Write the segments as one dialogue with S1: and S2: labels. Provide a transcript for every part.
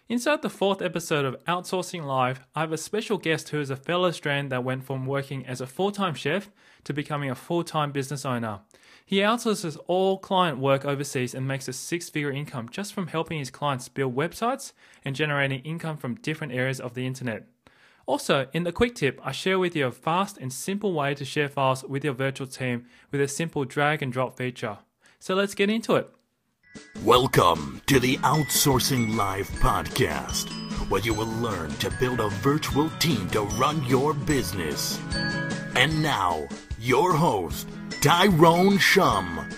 S1: Inside the fourth episode of Outsourcing Live, I have a special guest who is a fellow Australian that went from working as a full-time chef to becoming a full-time business owner. He outsources all client work overseas and makes a six-figure income just from helping his clients build websites and generating income from different areas of the internet. Also, in the quick tip, I share with you a fast and simple way to share files with your virtual team with a simple drag and drop feature. So let's get into it.
S2: Welcome to the Outsourcing Live podcast, where you will learn to build a virtual team to run your business. And now, your host, Tyrone Shum.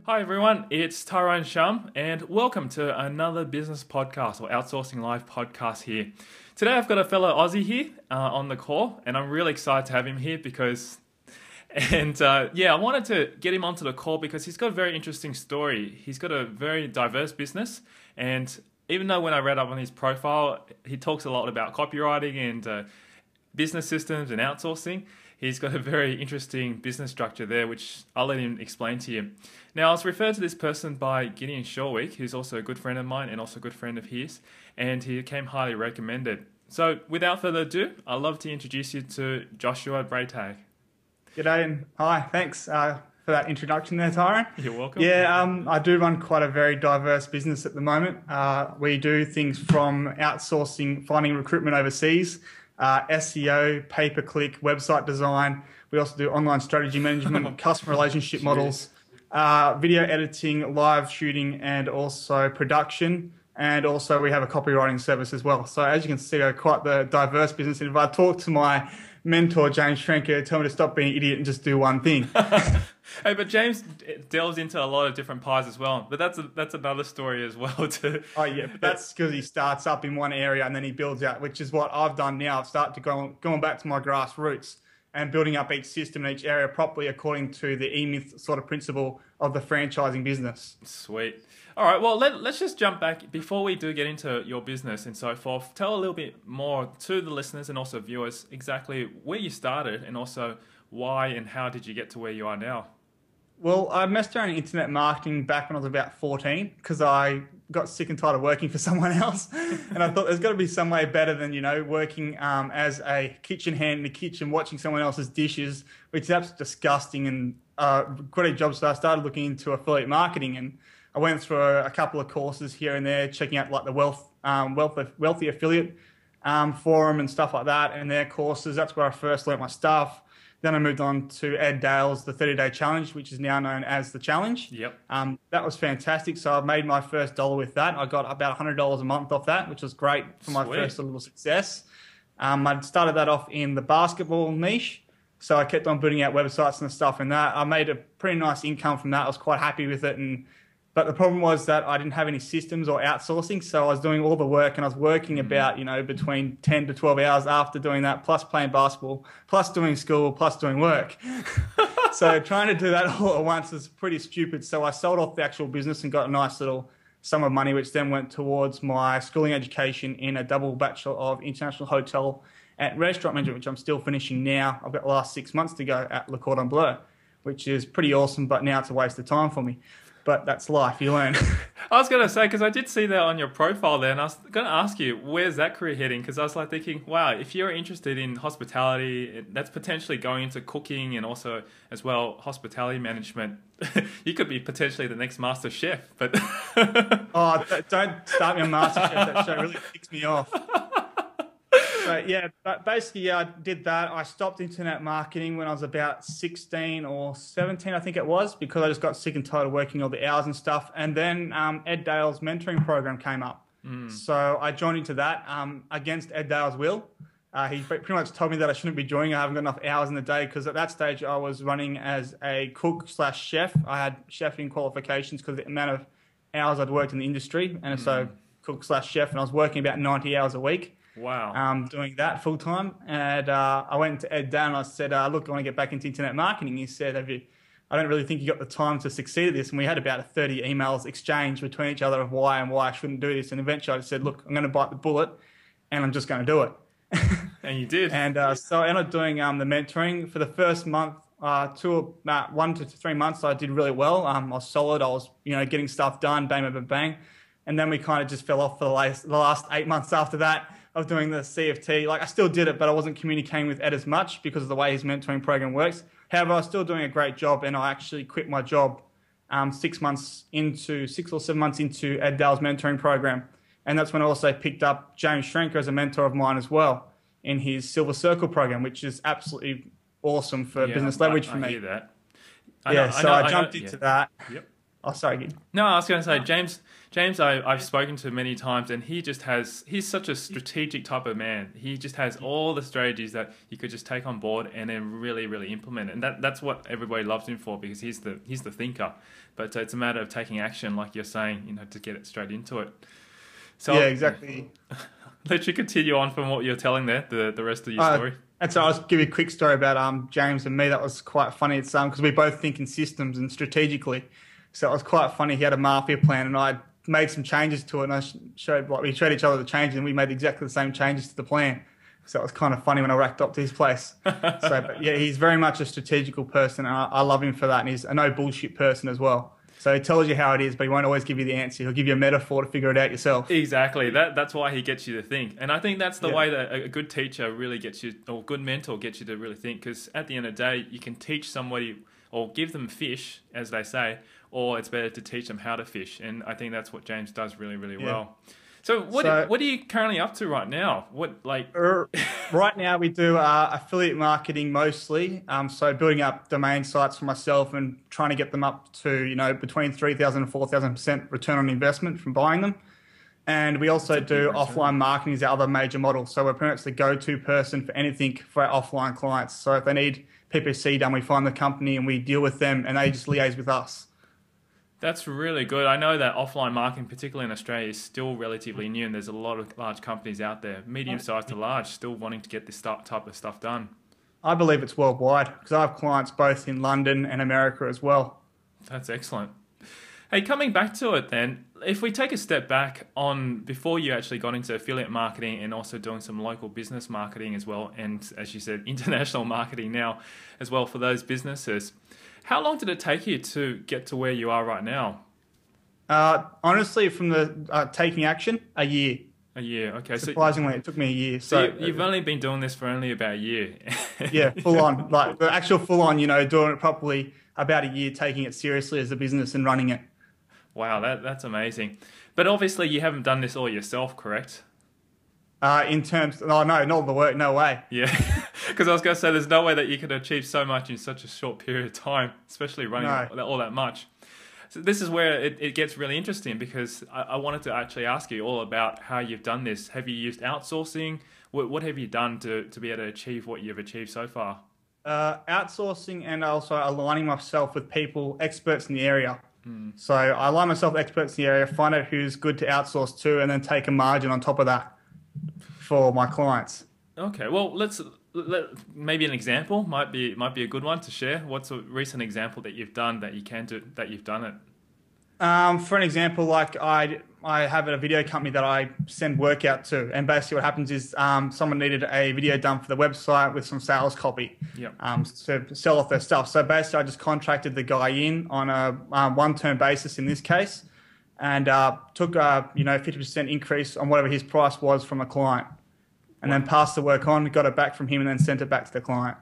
S1: Hi everyone, it's Tyrone Shum and welcome to another business podcast or Outsourcing Live podcast here. Today I've got a fellow Aussie here on the call and I'm really excited to have him here because I wanted to get him onto the call because he's got a very interesting story. He's got a very diverse business, and even though when I read up on his profile, he talks a lot about copywriting and business systems and outsourcing, he's got a very interesting business structure there, which I'll let him explain to you. Now, I was referred to this person by Gideon Shorwick, who's also a good friend of mine and also a good friend of his, and he came highly recommended. So without further ado, I'd love to introduce you to Joshua Braytag.
S3: G'day and hi, thanks for that introduction there, Tyrone.
S1: You're welcome.
S3: Yeah, I do run quite a very diverse business at the moment. We do things from outsourcing, finding recruitment overseas, SEO, pay-per-click, website design. We also do online strategy management, customer relationship models, video editing, live shooting, and also production. And also we have a copywriting service as well. So as you can see, we're quite the diverse business. And if I talk to my mentor, James Schrenker, tell me to stop being an idiot and just do one thing.
S1: Hey, but James delves into a lot of different pies as well. But that's another story as well too.
S3: Oh yeah, but that's because he starts up in one area and then he builds out, which is what I've done now. I've started to going back to my grassroots and building up each system in each area properly according to the E-Myth sort of principle of the franchising business.
S1: Sweet. All right, well, let's just jump back. Before we do get into your business and so forth, tell a little bit more to the listeners and also viewers exactly where you started and also why and how did you get to where you are now?
S3: Well, I messed around in internet marketing back when I was about 14 because I got sick and tired of working for someone else. And I thought there's got to be some way better than, working as a kitchen hand in the kitchen, watching someone else's dishes, which is absolutely disgusting and quite a job. So I started looking into affiliate marketing and I went through a couple of courses here and there, checking out like the Wealthy Affiliate forum and stuff like that and their courses. That's where I first learnt my stuff. Then I moved on to Ed Dale's The 30-Day Challenge, which is now known as The Challenge.
S1: Yep.
S3: That was fantastic. So I made my first dollar with that. I got about $100 a month off that, which was great for my first little success. I started that off in the basketball niche. So I kept on building out websites and stuff in that. I made a pretty nice income from that. I was quite happy with it. But the problem was that I didn't have any systems or outsourcing, so I was doing all the work and I was working about, between 10 to 12 hours after doing that, plus playing basketball, plus doing school, plus doing work. So trying to do that all at once was pretty stupid. So I sold off the actual business and got a nice little sum of money, which then went towards my schooling education in a double Bachelor of International Hotel and Restaurant Management, which I'm still finishing now. I've got the last 6 months to go at Le Cordon Bleu, which is pretty awesome, but now it's a waste of time for me. But that's life, you learn.
S1: I was going to say, because I did see that on your profile there, and I was going to ask you, where's that career heading? Because I was like thinking, wow, if you're interested in hospitality, that's potentially going into cooking and also as well hospitality management. You could be potentially the next master chef. But
S3: oh, don't start me on MasterChef. That show really ticks me off. So yeah, but basically, I did that. I stopped internet marketing when I was about 16 or 17, I think it was, because I just got sick and tired of working all the hours and stuff. And then Ed Dale's mentoring program came up. So I joined into that against Ed Dale's will. He pretty much told me that I shouldn't be joining. I haven't got enough hours in the day because at that stage I was running as a cook/chef. I had chefing qualifications because of the amount of hours I'd worked in the industry. And so cook/chef, and I was working about 90 hours a week.
S1: Wow.
S3: Doing that full time. And I went to Ed Dale and I said, look, I want to get back into internet marketing. He said, I don't really think you got the time to succeed at this. And we had about 30 emails exchanged between each other of why I shouldn't do this. And eventually I said, look, I'm going to bite the bullet and I'm just going to do it.
S1: And you did.
S3: And so I ended up doing the mentoring for the first month. 1 to 3 months, I did really well. I was solid. I was, getting stuff done, bang, bang, bang, bang. And then we kind of just fell off for the last 8 months after that of doing the CFT. Like I still did it, but I wasn't communicating with Ed as much because of the way his mentoring program works. However, I was still doing a great job, and I actually quit my job 6 or 7 months into Ed Dale's mentoring program. And that's when I also picked up James Schrenker as a mentor of mine as well in his Silver Circle program, which is absolutely awesome for business leverage for me.
S1: I hear that.
S3: I jumped into that.
S1: Yep.
S3: Oh, sorry, Gid.
S1: No, I was going to say, James, I've spoken to many times, and he's such a strategic type of man. He just has all the strategies that you could just take on board and then really, really implement it. And that's what everybody loves him for, because he's the thinker. But it's a matter of taking action, like you're saying, to get it straight into it. So
S3: yeah, exactly.
S1: Let you continue on from what you're telling there, the rest of your story.
S3: And so I'll give you a quick story about James and me. That was quite funny. It's because we both think in systems and strategically. So it was quite funny. He had a mafia plan, and I made some changes to it. And we showed each other the changes, and we made exactly the same changes to the plan. So it was kind of funny when I racked up to his place. But yeah, he's very much a strategical person, and I love him for that. And he's a no bullshit person as well. So he tells you how it is, but he won't always give you the answer. He'll give you a metaphor to figure it out yourself.
S1: Exactly. That's why he gets you to think. And I think that's the way that a good teacher really gets you, or a good mentor gets you to really think. Because at the end of the day, you can teach somebody or give them fish, as they say, or it's better to teach them how to fish. And I think that's what James does really, really well. So what are you currently up to right now?
S3: Right now we do affiliate marketing mostly. So building up domain sites for myself and trying to get them up to between 3,000 and 4,000% return on investment from buying them. And we also do offline marketing as our other major model. So we're pretty much the go-to person for anything for our offline clients. So if they need PPC done, we find the company and we deal with them, and they just liaise with us.
S1: That's really good. I know that offline marketing, particularly in Australia, is still relatively new, and there's a lot of large companies out there, medium-sized to large, still wanting to get this type of stuff done.
S3: I believe it's worldwide, because I have clients both in London and America as well.
S1: That's excellent. Hey, coming back to it then, if we take a step back on before you actually got into affiliate marketing and also doing some local business marketing as well, and as you said, international marketing now as well for those businesses, how long did it take you to get to where you are right now?
S3: Honestly, from the taking action, a year.
S1: A year, okay.
S3: Surprisingly, it took me a year.
S1: So you've only been doing this for only about a year.
S3: Yeah, full on. Like the actual full on, doing it properly, about a year, taking it seriously as a business and running it.
S1: Wow, that's amazing. But obviously you haven't done this all yourself, correct?
S3: In terms, no, not all the work, no way.
S1: Yeah, because I was going to say there's no way that you could achieve so much in such a short period of time, especially running all that much. So this is where it gets really interesting, because I wanted to actually ask you all about how you've done this. Have you used outsourcing? What have you done to be able to achieve what you've achieved so far?
S3: Outsourcing, and also aligning myself with people, experts in the area. So I align myself with experts in the area, find out who's good to outsource to, and then take a margin on top of that for my clients. Okay,
S1: well, maybe an example might be a good one to share. What's a recent example that you've done that you've done it?
S3: For an example, like I have a video company that I send work out to, and basically what happens is someone needed a video done for the website with some sales copy to sell off their stuff. So basically I just contracted the guy in on a one-term basis in this case, and took 50% increase on whatever his price was from a client, and then passed the work on, got it back from him, and then sent it back to the client.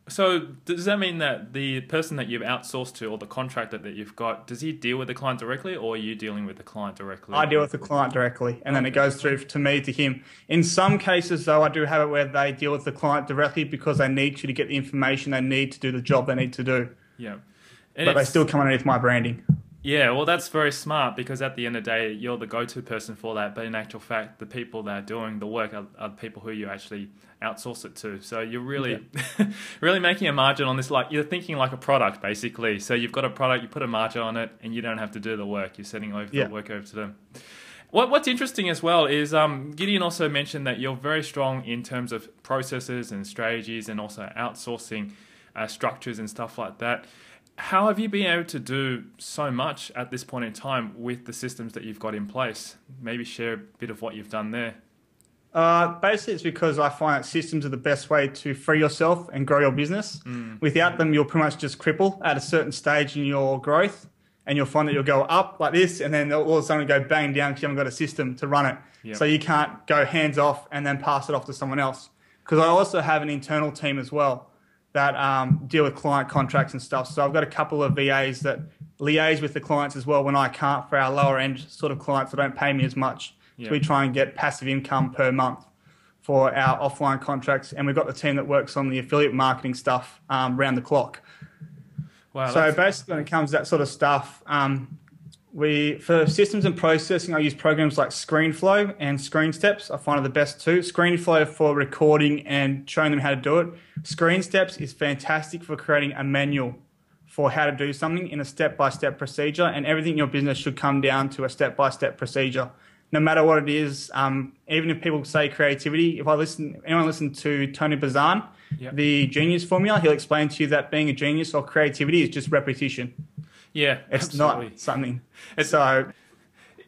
S1: So does that mean that the person that you've outsourced to, or the contractor that you've got, does he deal with the client directly, or are you dealing with the client directly?
S3: I deal with the client directly, and then it goes through to me, to him. In some cases, though, I do have it where they deal with the client directly because they need you to get the information they need to do the job they need to do.
S1: Yeah.
S3: But they still come underneath my branding.
S1: Yeah, well, that's very smart, because at the end of the day, you're the go-to person for that. But in actual fact, the people that are doing the work are the people who you actually outsource it to. So you're really, really making a margin on this. Like, you're thinking like a product, basically. So you've got a product, you put a margin on it, and you don't have to do the work. You're sending the work over to them. What's interesting as well is Gideon also mentioned that you're very strong in terms of processes and strategies, and also outsourcing structures and stuff like that. How have you been able to do so much at this point in time with the systems that you've got in place? Maybe share a bit of what you've done there.
S3: Basically, it's because I find that systems are the best way to free yourself and grow your business. Without them, you'll pretty much just cripple at a certain stage in your growth. and you'll find that you'll go up like this, and then all of a sudden go bang down because you haven't got a system to run it.
S1: Yep.
S3: So you can't go hands off and then pass it off to someone else. Because I also have an internal team as well that deal with client contracts and stuff. So I've got a couple of VAs that liaise with the clients as well when I can't, for our lower end sort of clients that don't pay me as much.
S1: Yep.
S3: So we try and get passive income per month for our offline contracts. And we've got the team that works on the affiliate marketing stuff round the clock.
S1: Wow,
S3: so basically when it comes to that sort of stuff, for systems and processing, I use programs like ScreenFlow and ScreenSteps. I find are the best two. ScreenFlow for recording and showing them how to do it. ScreenSteps is fantastic for creating a manual for how to do something in a step-by-step procedure, and everything in your business should come down to a step-by-step procedure. No matter what it is, even if people say creativity, if anyone listen to Tony Bazan,
S1: Yep.
S3: the genius formula, he'll explain to you that being a genius or creativity is just repetition.
S1: Yeah,
S3: It's
S1: absolutely.
S3: not something.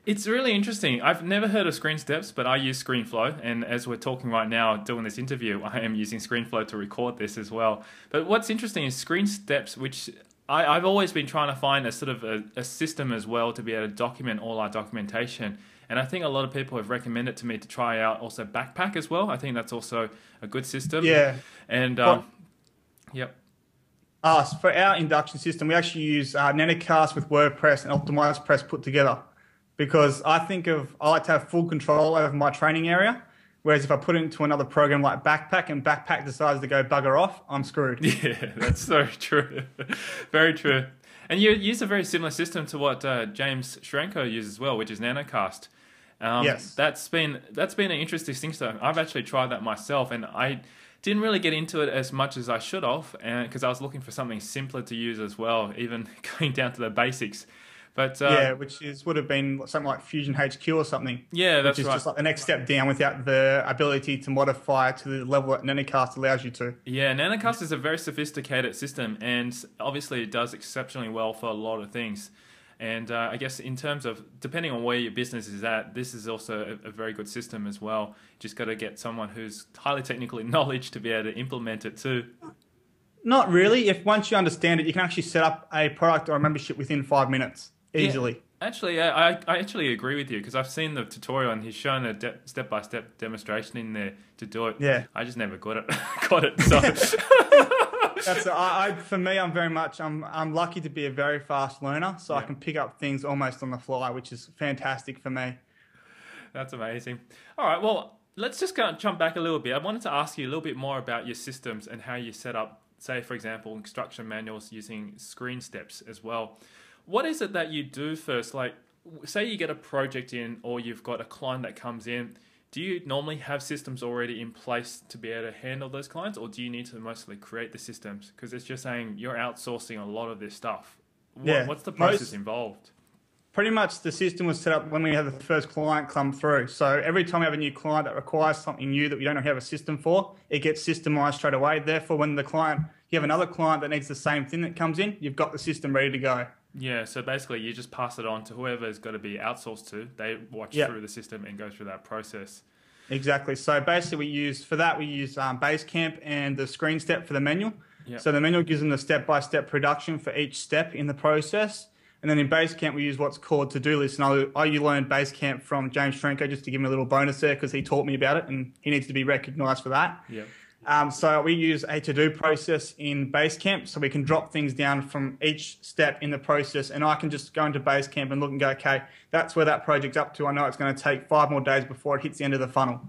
S1: It's really interesting. I've never heard of ScreenSteps, but I use ScreenFlow. And as we're talking right now, doing this interview, I am using ScreenFlow to record this as well. But what's interesting is ScreenSteps, which I've always been trying to find a sort of a system as well to be able to document all our documentation. And I think a lot of people have recommended to me to try out also Backpack as well. I think that's also a good system.
S3: Yeah.
S1: And, yep.
S3: For our induction system, we actually use Netacast with WordPress and OptimizePress put together, because I like to have full control over my training area. Whereas if I put it into another program like Backpack and Backpack decides to go bugger off, I'm screwed.
S1: Yeah, that's so true. Very true. And you use a very similar system to what James Schrenko uses as well, which is Nanocast.
S3: Yes.
S1: That's been an interesting thing. So I've actually tried that myself, and I didn't really get into it as much as I should have, because I was looking for something simpler to use as well, even going down to the basics. But
S3: which would have been something like Fusion HQ or something.
S1: Yeah, that's
S3: which is
S1: right.
S3: just like the next step down without the ability to modify to the level that Nanocast allows you to.
S1: Yeah, Nanocast is a very sophisticated system, and obviously it does exceptionally well for a lot of things. And I guess in terms of, depending on where your business is at, this is also a very good system as well. Just got to get someone who's highly technically knowledge to be able to implement it too.
S3: Not really. If once you understand it, you can actually set up a product or a membership within 5 minutes easily.
S1: Yeah. Actually, I actually agree with you, because I've seen the tutorial and he's shown a step-by-step demonstration in there to do it.
S3: Yeah.
S1: I just never got it. So.
S3: For me, I'm lucky to be a very fast learner, so I can pick up things almost on the fly, which is fantastic for me.
S1: That's amazing. All right, well, let's just jump back a little bit. I wanted to ask you a little bit more about your systems and how you set up, say, for example, instruction manuals using ScreenSteps as well. What is it that you do first? Like, say you get a project in, or you've got a client that comes in. Do you normally have systems already in place to be able to handle those clients, or do you need to mostly create the systems? Because it's just saying you're outsourcing a lot of this stuff. What's the process involved?
S3: Pretty much the system was set up when we had the first client come through. So every time we have a new client that requires something new that we don't have a system for, it gets systemized straight away. Therefore, when you have another client that needs the same thing that comes in, you've got the system ready to go.
S1: Yeah, so basically you just pass it on to whoever's got to be outsourced to. They watch through the system and go through that process.
S3: Exactly. So basically we use Basecamp and the ScreenStep for the manual.
S1: Yep.
S3: So the manual gives them the step-by-step production for each step in the process. And then in Basecamp, we use what's called to-do lists. And I learned Basecamp from James Schrenko, just to give him a little bonus there, because he taught me about it and he needs to be recognized for that.
S1: Yeah.
S3: So we use a to-do process in Basecamp, so we can drop things down from each step in the process, and I can just go into Basecamp and look and go, okay, that's where that project's up to. I know it's going to take 5 more days before it hits the end of the funnel.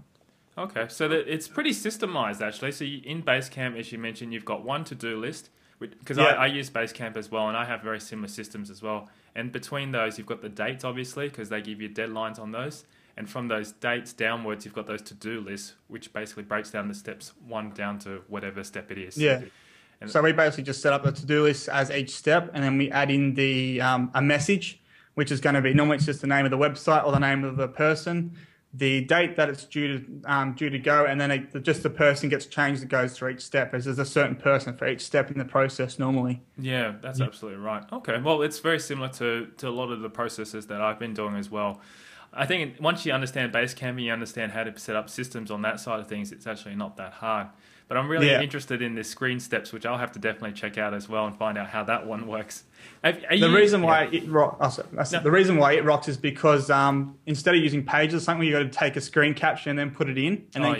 S1: Okay, so it's pretty systemized actually. So in Basecamp, as you mentioned, you've got one to-do list, because I use Basecamp as well, and I have very similar systems as well. And between those, you've got the dates, obviously, because they give you deadlines on those. And from those dates downwards, you've got those to-do lists, which basically breaks down the steps 1 down to whatever step it is.
S3: Yeah.
S1: And
S3: so we basically just set up the to-do list as each step, and then we add in the a message, which is going to be normally it's just the name of the website or the name of the person, the date that it's due to go, and then just the person gets changed that goes through each step, as there's a certain person for each step in the process normally.
S1: Yeah, that's absolutely right. Okay, well, it's very similar to a lot of the processes that I've been doing as well. I think once you understand Basecamp and you understand how to set up systems on that side of things, it's actually not that hard. But I'm really interested in this Screen Steps, which I'll have to definitely check out as well and find out how that one works.
S3: The reason why it rocks is because instead of using pages or something, you got to take a screen capture and then put it in, and then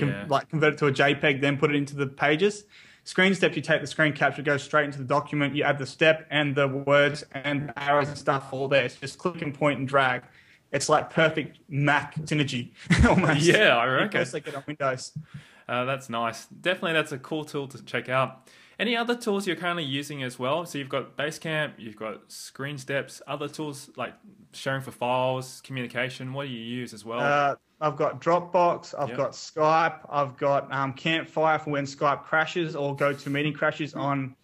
S3: convert it to a JPEG, then put it into the pages. Screen Steps, you take the screen capture, goes straight into the document, you add the step and the words and the arrows and stuff all there. It's just click and point and drag. It's like perfect Mac synergy almost.
S1: Yeah, I reckon.
S3: They get on Windows.
S1: That's nice. Definitely, that's a cool tool to check out. Any other tools you're currently using as well? So you've got Basecamp, you've got Screen Steps, other tools like sharing for files, communication. What do you use as well?
S3: I've got Dropbox, I've got Skype, I've got Campfire for when Skype crashes or GoToMeeting crashes on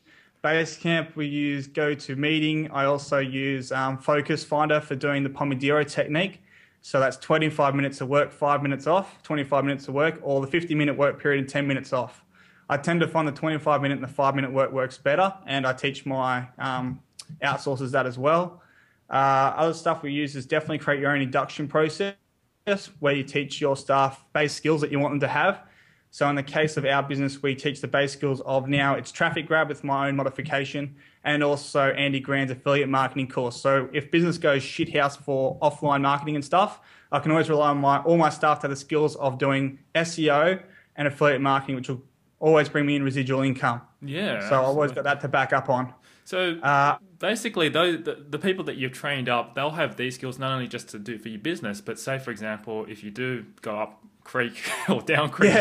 S3: Basecamp. We use GoToMeeting. I also use Focus Finder for doing the Pomodoro technique. So that's 25 minutes of work, 5 minutes off, 25 minutes of work, or the 50-minute work period and 10 minutes off. I tend to find the 25-minute and the 5-minute work works better, and I teach my outsourcers that as well. Other stuff we use is definitely create your own induction process where you teach your staff base skills that you want them to have. So in the case of our business, we teach the base skills of now it's Traffic Grab with my own modification, and also Andy Grand's affiliate marketing course. So if business goes shithouse for offline marketing and stuff, I can always rely on all my staff to have the skills of doing SEO and affiliate marketing, which will always bring me in residual income.
S1: Yeah.
S3: So I've always got that to back up on.
S1: So basically, the people that you've trained up, they'll have these skills not only just to do for your business, but say, for example, if you do go up creek or down creek,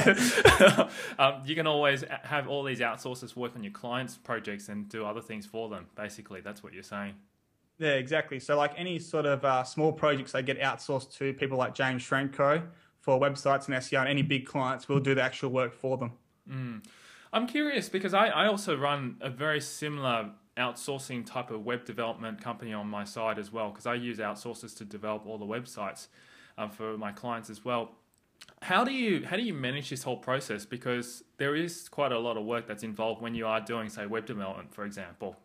S1: you can always have all these outsourcers work on your clients' projects and do other things for them. Basically, that's what you're saying.
S3: Yeah, exactly. So like any sort of small projects, they get outsourced to people like James Shrenko for websites and SEO, and any big clients will do the actual work for them.
S1: I'm curious because I also run a very similar outsourcing type of web development company on my side as well, because I use outsourcers to develop all the websites for my clients as well. How do you manage this whole process? Because there is quite a lot of work that's involved when you are doing, say, web development, for example.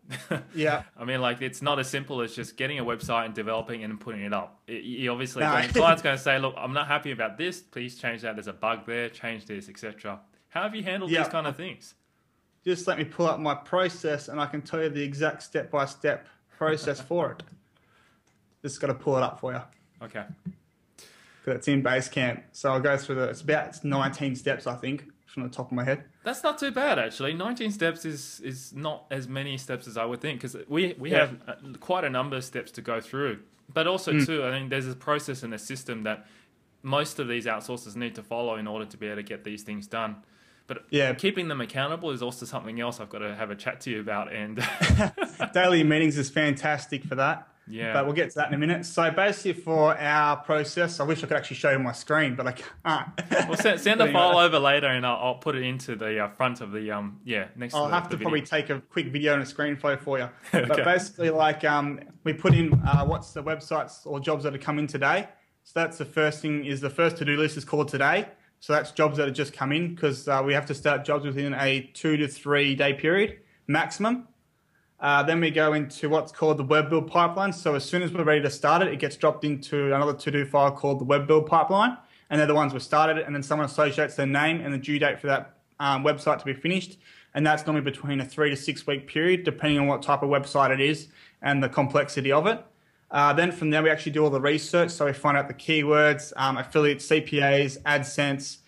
S3: Yeah.
S1: I mean, like, it's not as simple as just getting a website and developing and putting it up. You obviously, when the client's going to say, look, I'm not happy about this, please change that. There's a bug there, change this, etc. How have you handled these kind of things?
S3: Just let me pull up my process and I can tell you the exact step-by-step process for it. Just got to pull it up for you.
S1: Okay.
S3: It's in Basecamp. So I'll go through it's about 19 steps, I think, from the top of my head.
S1: That's not too bad, actually. 19 steps is not as many steps as I would think, because we have quite a number of steps to go through. But also, too, I think there's a process and a system that most of these outsourcers need to follow in order to be able to get these things done. But keeping them accountable is also something else I've got to have a chat to you about. And
S3: daily meetings is fantastic for that.
S1: Yeah.
S3: But we'll get to that in a minute. So basically for our process, I wish I could actually show you my screen, but I can't.
S1: Well, send a file over later and I'll put it into the front of the, next to
S3: I'll have to
S1: video.
S3: probably take a quick video and a screen flow for you.
S1: Okay.
S3: But basically, like, we put in what's the websites or jobs that have come in today. So that's the first thing, is the first to-do list is called today. So that's jobs that have just come in, because we have to start jobs within a 2 to 3 day period maximum. Then we go into what's called the web build pipeline. So as soon as we're ready to start it, it gets dropped into another to-do file called the web build pipeline. And they're the ones we started it. And then someone associates their name and the due date for that website to be finished. And that's normally between a 3 to 6 week period, depending on what type of website it is and the complexity of it. Then from there, we actually do all the research. So we find out the keywords, affiliates, CPAs, AdSense,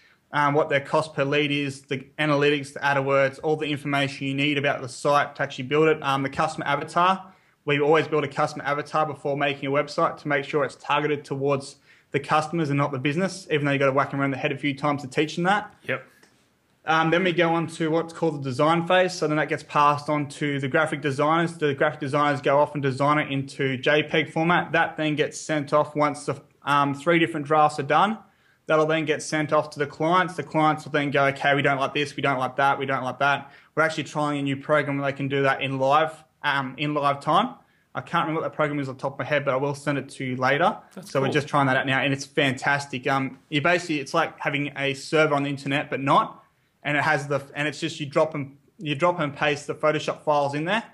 S3: what their cost per lead is, the analytics, the AdWords, all the information you need about the site to actually build it. The customer avatar, we always build a customer avatar before making a website to make sure it's targeted towards the customers and not the business, even though you've got to whack them around the head a few times to teach them that.
S1: Yep.
S3: Then we go on to what's called the design phase. So then that gets passed on to the graphic designers. The graphic designers go off and design it into JPEG format. That then gets sent off once the 3 different drafts are done. That'll then get sent off to the clients. The clients will then go, okay, we don't like this, we don't like that, we don't like that. We're actually trying a new program where they can do that in live time. I can't remember what that program is off the top of my head, but I will send it to you later.
S1: That's
S3: so
S1: cool.
S3: We're just trying that out now, and it's fantastic. It's like having a server on the internet, but not. And it has it's just you drop and paste the Photoshop files in there,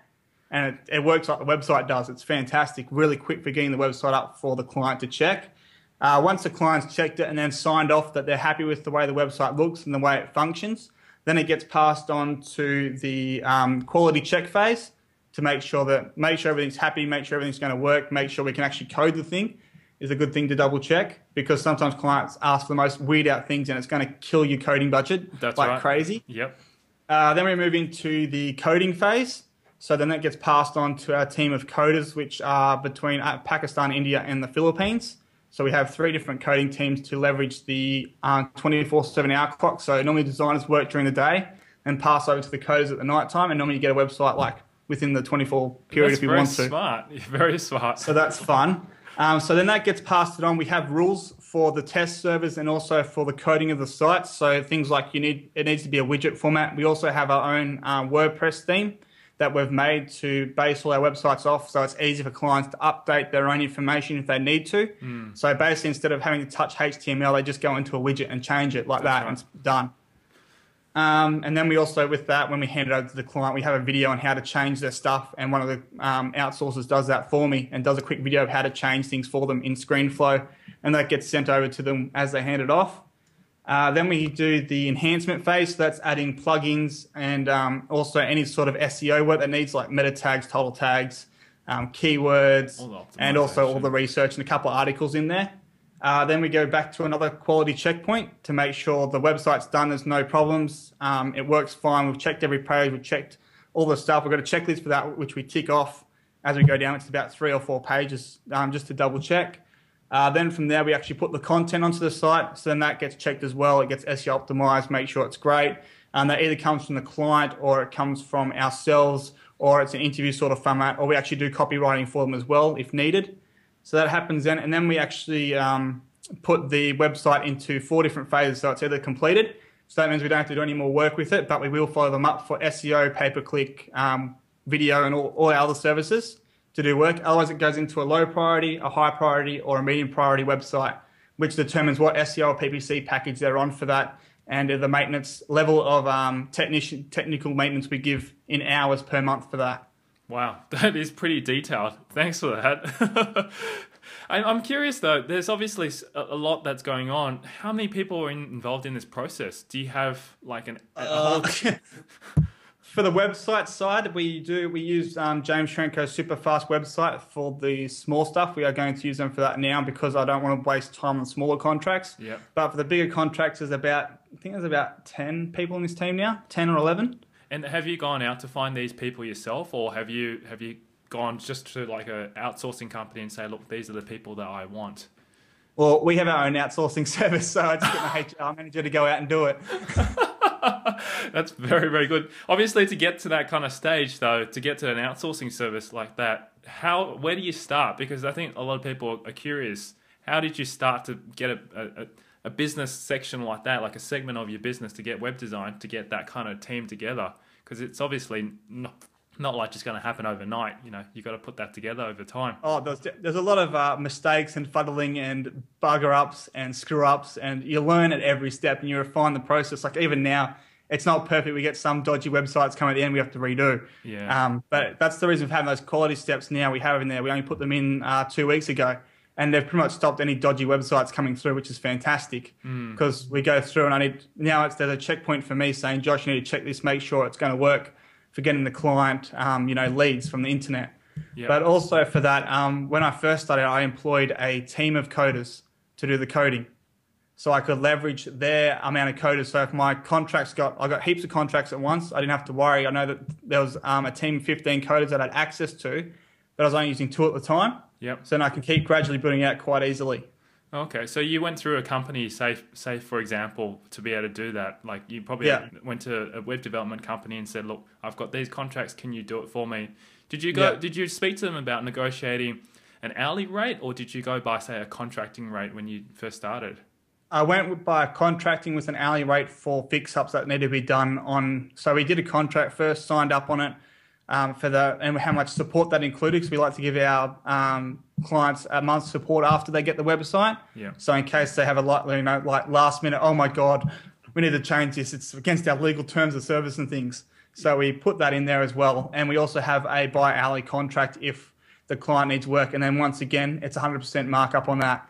S3: and it works like the website does. It's fantastic, really quick for getting the website up for the client to check. Once the client's checked it and then signed off that they're happy with the way the website looks and the way it functions, Then it gets passed on to the quality check phase to make sure everything's happy, make sure everything's going to work, make sure we can actually code the thing is a good thing to double check, because sometimes clients ask for the most weird out things and it's going to kill your coding budget.
S1: That's
S3: like
S1: right.
S3: Crazy.
S1: Yep.
S3: Then we move into the coding phase. So then that gets passed on to our team of coders, which are between Pakistan, India, and the Philippines. So we have 3 different coding teams to leverage the 24/7 hour clock. So normally designers work during the day and pass over to the coders at the night time, and normally you get a website like within the 24 period if you want to.
S1: That's very smart. Very smart.
S3: So that's fun. So then that gets passed on. We have rules for the test servers and also for the coding of the site. So things like it needs to be a widget format. We also have our own WordPress theme that we've made to base all our websites off, so it's easy for clients to update their own information if they need to. So basically, instead of having to touch HTML, they just go into a widget and change it like that, and it's done. And then we also, with that, when we hand it over to the client, we have a video on how to change their stuff, and one of the outsourcers does that for me and does a quick video of how to change things for them in ScreenFlow, and that gets sent over to them as they hand it off. Then we do the enhancement phase, so that's adding plugins and also any sort of SEO work that needs like meta tags, title tags, keywords, and also all the research and a couple of articles in there. Then we go back to another quality checkpoint to make sure the website's done, there's no problems, it works fine, we've checked every page, we've checked all the stuff, we've got a checklist for that which we tick off as we go down. It's about 3 or 4 pages just to double check. Then from there, we actually put the content onto the site. So then that gets checked as well. It gets SEO optimized, make sure it's great. That either comes from the client or it comes from ourselves, or it's an interview sort of format, or we actually do copywriting for them as well if needed. So that happens then. And then we actually put the website into 4 different phases. So it's either completed. So that means we don't have to do any more work with it, but we will follow them up for SEO, pay-per-click, video, and all our other services to do work. Otherwise, it goes into a low priority, a high priority, or a medium priority website, which determines what SEO or PPC package they're on for that, and the maintenance level of technical maintenance we give in hours per month for that.
S1: Wow, that is pretty detailed. Thanks for that. I'm curious though, there's obviously a lot that's going on. How many people are involved in this process? Do you have like a whole...
S3: For the website side, we use James Shrenko's super fast website for the small stuff. We are going to use them for that now because I don't want to waste time on smaller contracts.
S1: Yep.
S3: But for the bigger contracts, I think there's about 10 people in this team now, 10 or 11.
S1: And have you gone out to find these people yourself, or have you gone just to like a outsourcing company and say, look, these are the people that I want?
S3: Well, we have our own outsourcing service, so I just get my HR manager to go out and do it.
S1: That's very, very good. Obviously, to get to that kind of stage, though, to get to an outsourcing service like that, where do you start? Because I think a lot of people are curious. How did you start to get a business section like that, like a segment of your business to get web design, to get that kind of team together? Because it's obviously not like just going to happen overnight. You know, you got to put that together over time.
S3: Oh, there's a lot of mistakes and fuddling and bugger ups and screw ups, and you learn at every step and you refine the process. Like even now, it's not perfect. We get some dodgy websites come at the end we have to redo.
S1: Yeah.
S3: But that's the reason for having those quality steps now we have in there. We only put them in 2 weeks ago, and they've pretty much stopped any dodgy websites coming through, which is fantastic because we go through and there's a checkpoint for me saying, Josh, you need to check this, make sure it's going to work for getting the client, leads from the internet.
S1: Yep.
S3: But also for that, when I first started, I employed a team of coders to do the coding, so I could leverage their amount of coders. So if my I got heaps of contracts at once, I didn't have to worry. I know that there was a team of 15 coders that I had access to, but I was only using 2 at the time.
S1: Yep.
S3: So then I can keep gradually building out quite easily.
S1: Okay, so you went through a company, say for example, to be able to do that. Like you probably went to a web development company and said, "Look, I've got these contracts. Can you do it for me?" Did you go? Yeah. Did you speak to them about negotiating an hourly rate, or did you go by say a contracting rate when you first started?
S3: I went by contracting with an hourly rate for fix-ups that needed to be done on. So we did a contract first, signed up on it and how much support that included, because we like to give our clients a month's support after they get the website.
S1: Yeah.
S3: So in case they have a like last minute, oh my God, we need to change this. It's against our legal terms of service and things. So we put that in there as well. And we also have a by hourly contract if the client needs work. And then once again, it's 100% markup on that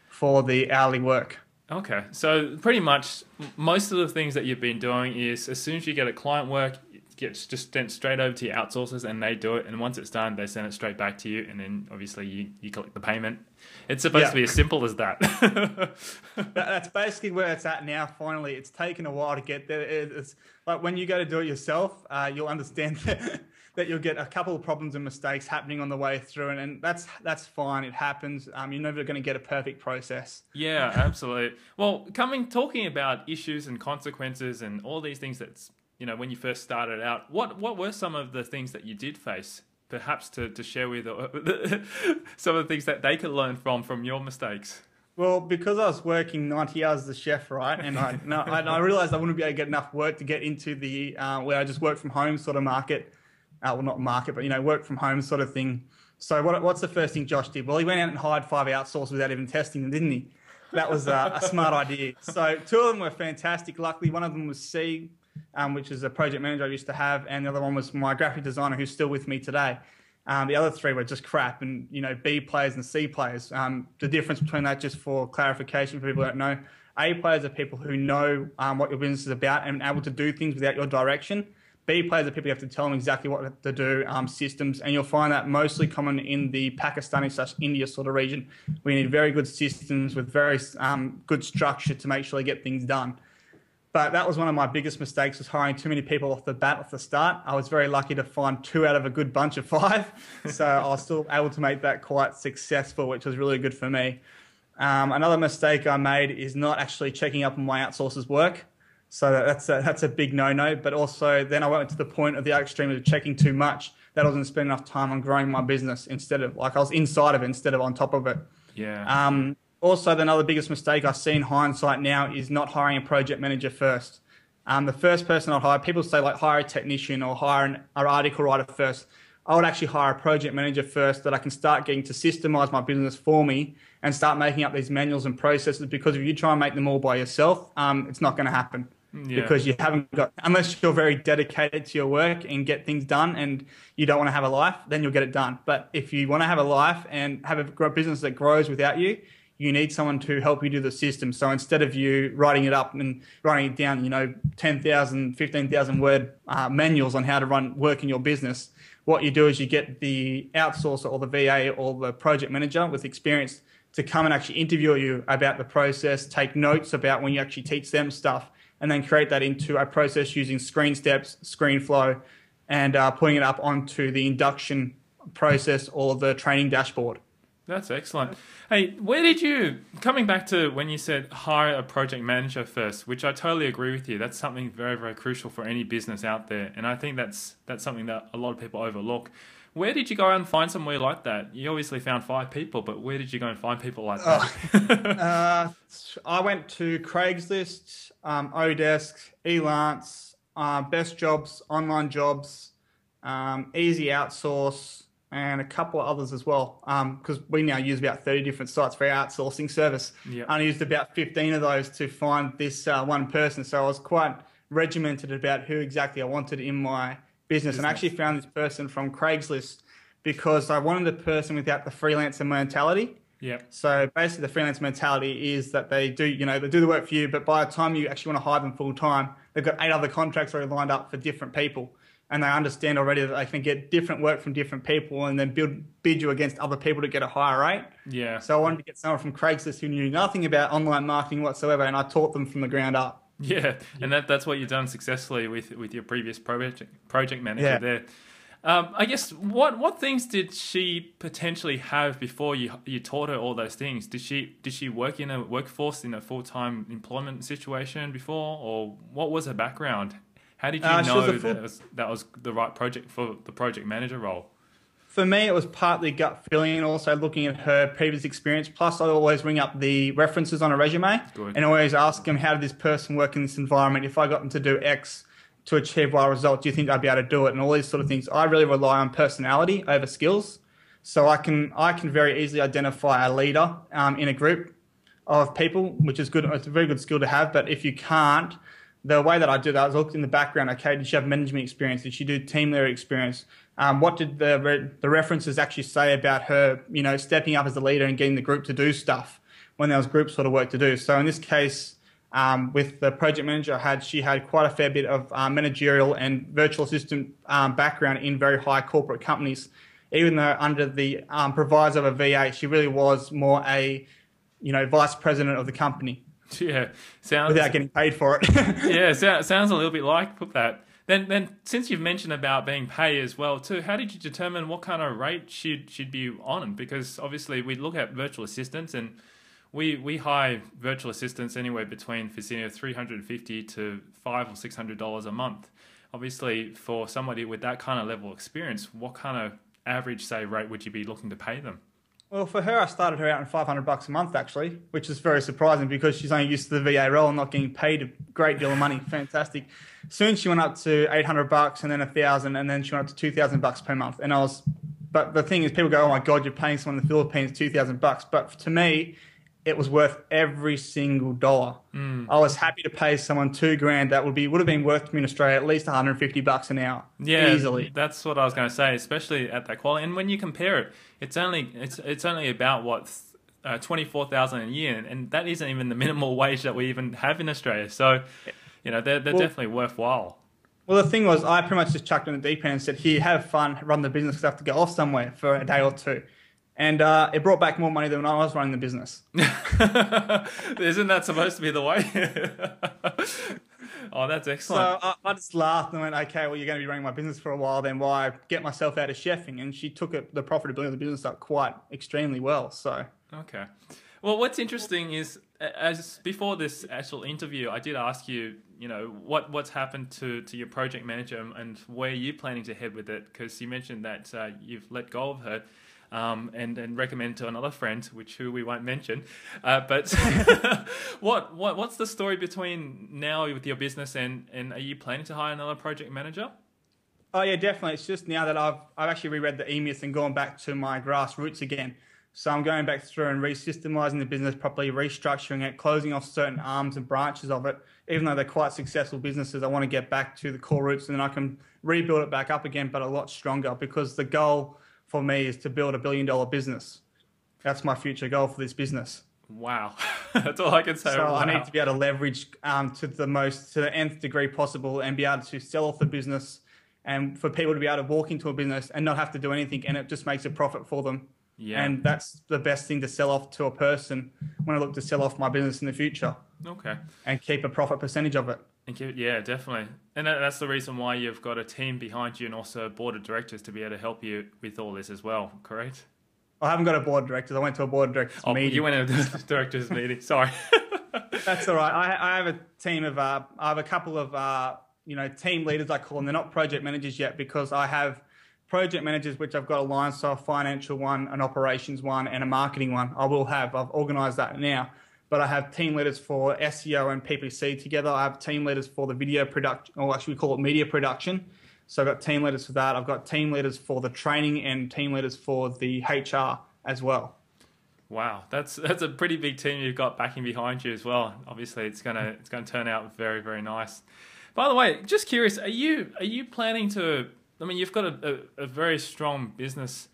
S3: for the hourly work.
S1: Okay, so pretty much most of the things that you've been doing is as soon as you get a client work, it gets just sent straight over to your outsourcers and they do it. And once it's done, they send it straight back to you. And then obviously you collect the payment. It's supposed to be as simple as that.
S3: That's basically where it's at now. Finally, it's taken a while to get there. It's like when you go to do it yourself, you'll understand that you'll get a couple of problems and mistakes happening on the way through, and that's fine. It happens. You're never going to get a perfect process.
S1: Yeah, absolutely. Well, talking about issues and consequences and all these things that's, when you first started out, what were some of the things that you did face? Perhaps to share with some of the things that they could learn from your mistakes.
S3: Well, because I was working 90 hours as a chef, right, and I realized I wouldn't be able to get enough work to get into the where I just work from home sort of market. Well, not market, but, work from home sort of thing. So what's the first thing Josh did? Well, he went out and hired 5 outsourcers without even testing them, didn't he? That was a smart idea. So 2 of them were fantastic. Luckily, one of them was C, which is a project manager I used to have, and the other one was my graphic designer who's still with me today. The other 3 were just crap and, B players and C players. The difference between that, just for clarification for people who don't know, A players are people who know what your business is about and able to do things without your direction. B players are people you have to tell them exactly what to do, systems, and you'll find that mostly common in the Pakistani/India sort of region. We need very good systems with very good structure to make sure they get things done. But that was one of my biggest mistakes, was hiring too many people off the start. I was very lucky to find 2 out of a good bunch of 5. So I was still able to make that quite successful, which was really good for me. Another mistake I made is not actually checking up on my outsourcers' work. So that's a big no-no. But also then I went to the point of the extreme of checking too much, that I wasn't spending enough time on growing my business instead of, I was inside of it instead of on top of it.
S1: Yeah.
S3: Also, another biggest mistake I see in hindsight now is not hiring a project manager first. The first person I'd hire, people say hire a technician or hire an article writer first. I would actually hire a project manager first that I can start getting to systemize my business for me and start making up these manuals and processes, because if you try and make them all by yourself, it's not going to happen. Yeah. Because you haven't got, unless you're very dedicated to your work and get things done and you don't want to have a life, then you'll get it done. But if you want to have a life and have a business that grows without you, you need someone to help you do the system. So instead of you writing it up and writing it down, 10,000, 15,000 word manuals on how to work in your business, what you do is you get the outsourcer or the VA or the project manager with experience to come and actually interview you about the process, take notes about when you actually teach them stuff, and then create that into a process using screen steps, screen flow, and putting it up onto the induction process or the training dashboard.
S1: That's excellent. Hey, coming back to when you said hire a project manager first, which I totally agree with you. That's something very, very crucial for any business out there. And I think that's something that a lot of people overlook. Where did you go and find somewhere like that? You obviously found 5 people, but where did you go and find people like that?
S3: I went to Craigslist, Odesk, Elance, Best Jobs, Online Jobs, Easy Outsource, and a couple of others as well, because we now use about 30 different sites for our outsourcing service.
S1: Yep.
S3: I used about 15 of those to find this one person, so I was quite regimented about who exactly I wanted in my business. And I actually found this person from Craigslist because I wanted a person without the freelancer mentality.
S1: Yeah.
S3: So basically the freelance mentality is that they do the work for you, but by the time you actually want to hire them full time, they've got 8 other contracts already lined up for different people. And they understand already that they can get different work from different people and then bid you against other people to get a higher rate.
S1: Yeah.
S3: So I wanted to get someone from Craigslist who knew nothing about online marketing whatsoever, and I taught them from the ground up.
S1: Yeah, and that's what you've done successfully with your previous project manager there. I guess what things did she potentially have before you taught her all those things? Did she work in a workforce in a full-time employment situation before, or what was her background? How did you know that was the right project for the project manager role?
S3: For me, it was partly gut feeling and also looking at her previous experience. Plus, I always ring up the references on a resume and always ask them, how did this person work in this environment? If I got them to do X to achieve Y result, do you think I'd be able to do it? And all these sort of things. I really rely on personality over skills. So I can very easily identify a leader in a group of people, which is good. It's a very good skill to have. But if you can't, the way that I do that is look in the background. Okay, did she have management experience? Did she do team leader experience? What did the references actually say about her, stepping up as a leader and getting the group to do stuff? when there was group sort of work to do. So in this case, with the project manager she had quite a fair bit of managerial and virtual assistant background in very high corporate companies. Even though under the proviso of a VA, she really was more a, vice president of the company.
S1: Yeah,
S3: without getting paid for it.
S1: Yeah, sounds a little bit like that. Then since you've mentioned about being paid as well too, how did you determine what kind of rate she'd be on? Because obviously we look at virtual assistants and we hire virtual assistants anywhere between $350 to $500 or $600 a month. Obviously, for somebody with that kind of level of experience, what kind of average, say, rate would you be looking to pay them?
S3: Well, for her, I started her out in $500 a month, actually, which is very surprising because she's only used to the VA role and not getting paid a great deal of money. Fantastic. Soon she went up to $800 and then $1,000, and then she went up to $2,000 per month. But the thing is, people go, "Oh my God, you're paying someone in the Philippines $2,000." But to me, it was worth every single dollar. I was happy to pay someone $2,000 that would have been worth to me in Australia at least $150 an hour.
S1: Yeah,
S3: easily.
S1: That's what I was going to say, especially at that quality. And when you compare it, it's only about what 24,000 a year, and that isn't even the minimum wage that we even have in Australia. So, they're definitely worthwhile.
S3: Well, the thing was, I pretty much just chucked in the deep end and said, "Here, have fun, run the business because I have to go off somewhere for a day or two." And it brought back more money than when I was running the business.
S1: Isn't that supposed to be the way? Oh, that's excellent.
S3: So I just laughed and went, "Okay, well, you're going to be running my business for a while, then why get myself out of chefing?" And she took the profitability of the business up quite extremely well. So
S1: okay. Well, what's interesting is, as before this actual interview, I did ask you, what's happened to your project manager and where you're planning to head with it, because you mentioned that you've let go of her. And recommend to another friend, who we won't mention. But what's the story between now with your business and are you planning to hire another project manager?
S3: Oh yeah, definitely. It's just now that I've actually reread the E-Myth and gone back to my grassroots again. So I'm going back through and re-systemizing the business properly, restructuring it, closing off certain arms and branches of it. Even though they're quite successful businesses, I want to get back to the core roots and then I can rebuild it back up again, but a lot stronger, because the goal for me is to build $1 billion business. That's my future goal for this business.
S1: Wow. That's all I can say.
S3: So
S1: wow.
S3: I need to be able to leverage to the nth degree possible and be able to sell off the business, and for people to be able to walk into a business and not have to do anything, and it just makes a profit for them. Yeah. And that's the best thing to sell off to a person when I look to sell off my business in the future.
S1: Okay.
S3: And keep a profit percentage of it.
S1: Yeah, definitely. And that's the reason why you've got a team behind you and also a board of directors to be able to help you with all this as well, correct?
S3: I haven't got a board of directors. I went to a board of directors meeting.
S1: You went to a directors meeting. Sorry.
S3: That's all right. I have a team of, I have a couple of, team leaders, I call them. They're not project managers yet, because I have project managers, which I've got aligned, so a financial one, an operations one, and a marketing one. I've organised that now. But I have team leaders for SEO and PPC together. I have team leaders for the video production, or actually we call it media production. So I've got team leaders for that. I've got team leaders for the training and team leaders for the HR as well.
S1: Wow, that's a pretty big team you've got backing behind you as well. Obviously, it's gonna turn out very, very nice. By the way, just curious, are you planning to? I mean, you've got a very strong business.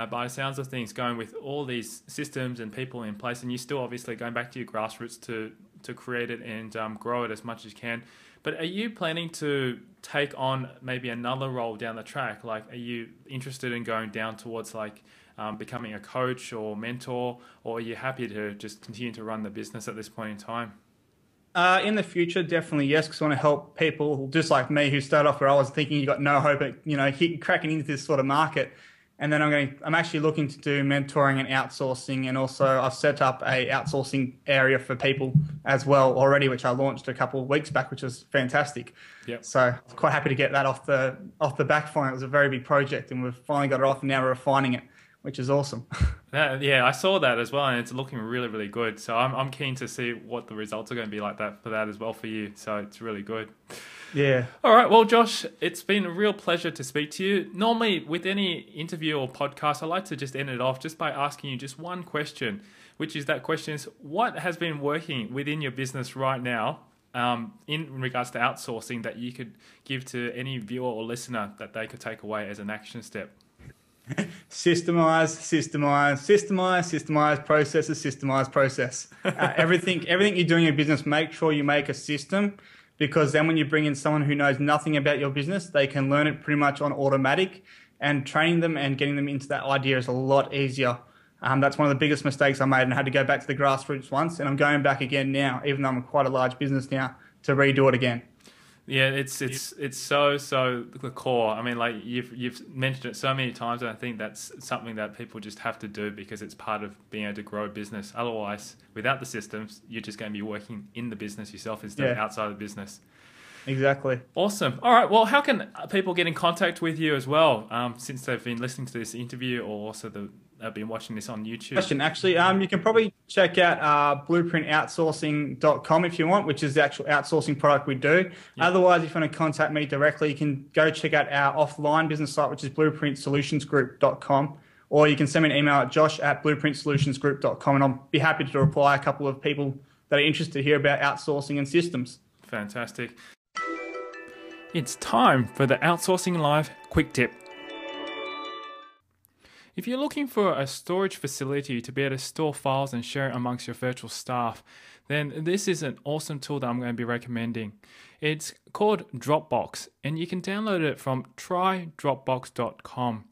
S1: By the sounds of things, going with all these systems and people in place, and you're still obviously going back to your grassroots to create it and grow it as much as you can. But are you planning to take on maybe another role down the track? Like, are you interested in going down towards becoming a coach or mentor, or are you happy to just continue to run the business at this point in time?
S3: In the future, definitely yes, because I want to help people just like me who started off where I was thinking you got no hope at cracking into this sort of market. And then I'm actually looking to do mentoring and outsourcing, and also I've set up a outsourcing area for people as well already, which I launched a couple of weeks back, which was fantastic.
S1: Yep.
S3: So I'm quite happy to get that off the back finally. It was a very big project, and we've finally got it off, and now we're refining it, which is awesome.
S1: Yeah, I saw that as well, and it's looking really, really good. So I'm keen to see what the results are going to be like that for that as well for you. So it's really good.
S3: Yeah.
S1: All right. Well, Josh, it's been a real pleasure to speak to you. Normally, with any interview or podcast, I like to just end it off just by asking you just one question, which is that question is, what has been working within your business right now in regards to outsourcing that you could give to any viewer or listener that they could take away as an action step?
S3: Systemize, process. Everything you do in your business, make sure you make a system, because then when you bring in someone who knows nothing about your business, they can learn it pretty much on automatic, and training them and getting them into that idea is a lot easier. That's one of the biggest mistakes I made, and I had to go back to the grassroots once, and I'm going back again now, even though I'm quite a large business now, to redo it again.
S1: Yeah, it's so the core. I mean, like you've mentioned it so many times, and I think that's something that people just have to do because it's part of being able to grow a business. Otherwise, without the systems, you're just going to be working in the business yourself instead of outside of the business.
S3: Exactly.
S1: Awesome. All right. Well, how can people get in contact with you as well, since they've been listening to this interview, or also they've been watching this on YouTube?
S3: Actually, you can probably check out blueprintoutsourcing.com if you want, which is the actual outsourcing product we do. Yep. Otherwise, if you want to contact me directly, you can go check out our offline business site, which is blueprintsolutionsgroup.com, or you can send me an email at josh@blueprintsolutionsgroup.com, and I'll be happy to reply a couple of people that are interested to hear about outsourcing and systems.
S1: Fantastic. It's time for the Outsourcing Live Quick Tip. If you're looking for a storage facility to be able to store files and share it amongst your virtual staff, then this is an awesome tool that I'm going to be recommending. It's called Dropbox, and you can download it from trydropbox.com.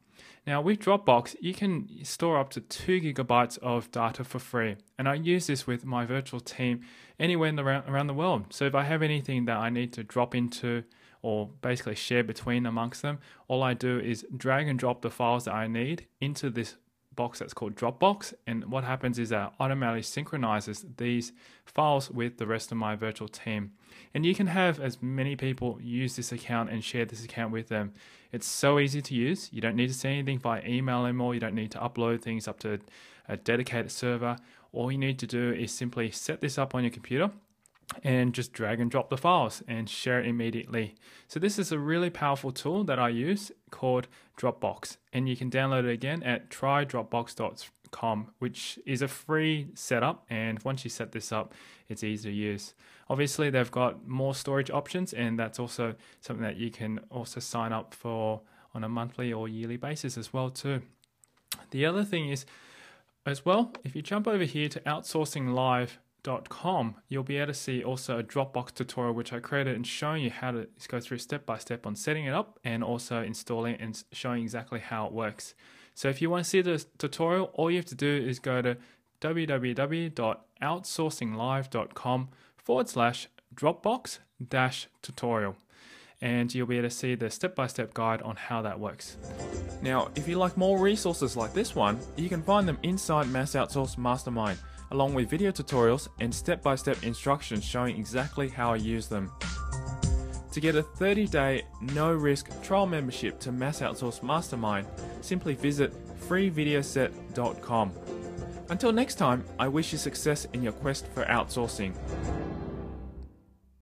S1: Now, with Dropbox, you can store up to 2 gigabytes of data for free, and I use this with my virtual team anywhere around the world. So if I have anything that I need to drop into or basically share between amongst them, all I do is drag and drop the files that I need into this box that's called Dropbox, and what happens is that it automatically synchronizes these files with the rest of my virtual team. And you can have as many people use this account and share this account with them. It's so easy to use. You don't need to send anything via email anymore. You don't need to upload things up to a dedicated server. All you need to do is simply set this up on your computer and just drag and drop the files and share it immediately. So this is a really powerful tool that I use called Dropbox, and you can download it again at trydropbox.com, which is a free setup, and once you set this up, it's easy to use. Obviously, they've got more storage options, and that's also something that you can also sign up for on a monthly or yearly basis as well too. The other thing is, as well, if you jump over here to outsourcinglive.com, you'll be able to see also a Dropbox tutorial which I created and showing you how to go through step by step on setting it up and also installing it and showing exactly how it works. So if you want to see the tutorial, all you have to do is go to www.outsourcinglive.com/Dropbox-tutorial, and you'll be able to see the step-by-step guide on how that works. Now, if you like more resources like this one, you can find them inside Mass Outsource Mastermind, along with video tutorials and step-by-step instructions showing exactly how I use them. To get a 30-day, no-risk trial membership to Mass Outsource Mastermind, simply visit freevideoset.com. Until next time, I wish you success in your quest for outsourcing.